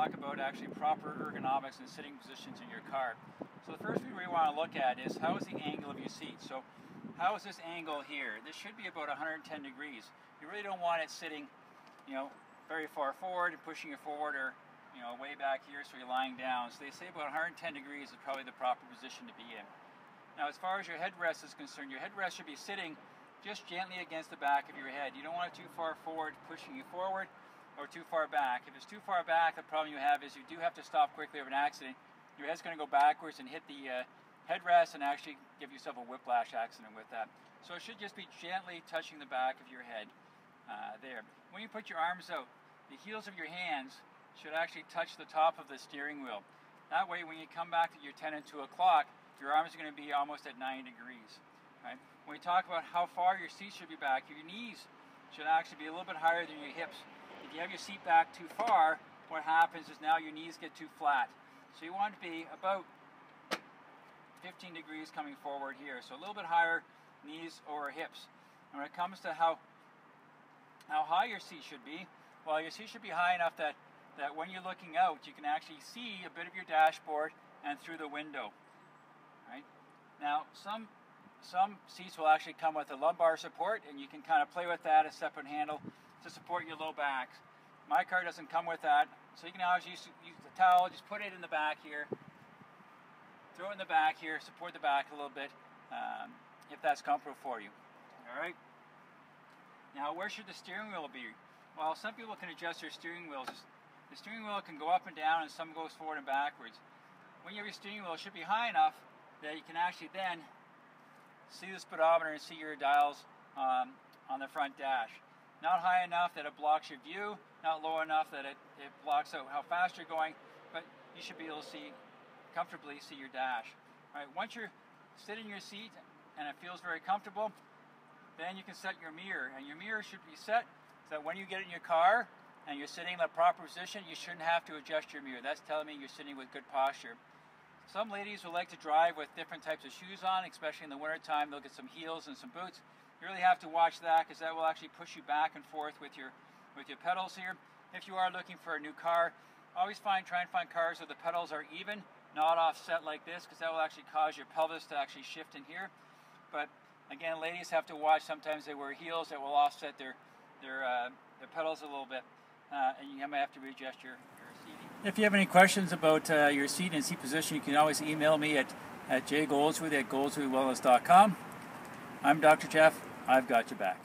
talk about actually proper ergonomics and sitting positions in your car. So the first thing we want to look at is how is the angle of your seat. So how is this angle here? This should be about 110 degrees. You really don't want it sitting, very far forward and pushing you forward, or way back here so you're lying down. So they say about 110 degrees is probably the proper position to be in. Now as far as your headrest is concerned, your headrest should be sitting just gently against the back of your head. You don't want it too far forward, pushing you forward, or too far back. If it's too far back, the problem you have is you do have to stop quickly of an accident. Your head's going to go backwards and hit the headrest and actually give yourself a whiplash accident with that. So it should just be gently touching the back of your head there. When you put your arms out, the heels of your hands should actually touch the top of the steering wheel. That way when you come back to your 10 and 2 o'clock, your arms are going to be almost at 90 degrees. Right? When we talk about how far your seat should be back, your knees should actually be a little bit higher than your hips. If you have your seat back too far, what happens is now your knees get too flat. So you want to be about 15 degrees coming forward here. So a little bit higher knees over hips. And when it comes to how high your seat should be, well, your seat should be high enough that when you're looking out, you can actually see a bit of your dashboard and through the window. Right? Now, some seats will actually come with a lumbar support, and you can kind of play with that, a separate handle to support your low backs. My car doesn't come with that, so you can always use the towel, just put it in the back here, throw it in the back here, support the back a little bit, if that's comfortable for you. All right. Now, where should the steering wheel be? Well, some people can adjust their steering wheels. The steering wheel can go up and down, and some goes forward and backwards. When you have your steering wheel, it should be high enough that you can actually then see the speedometer and see your dials on the front dash. Not high enough that it blocks your view, not low enough that it blocks out how fast you're going, but you should be able to comfortably see your dash. All right, once you're sitting in your seat and it feels very comfortable, then you can set your mirror. And your mirror should be set so that when you get in your car and you're sitting in the proper position, you shouldn't have to adjust your mirror. That's telling me you're sitting with good posture. Some ladies will like to drive with different types of shoes on, especially in the wintertime. They'll get some heels and some boots. You really have to watch that, because that will actually push you back and forth with your pedals here. If you are looking for a new car, always try and find cars where the pedals are even, not offset like this, because that will actually cause your pelvis to actually shift in here. But again, ladies have to watch. Sometimes they wear heels that will offset their pedals a little bit, and you might have to readjust your seating. If you have any questions about your seat and seat position, you can always email me at jgoldsworthy@goldsworthywellness.com. I'm Dr. Jeff. I've got your back.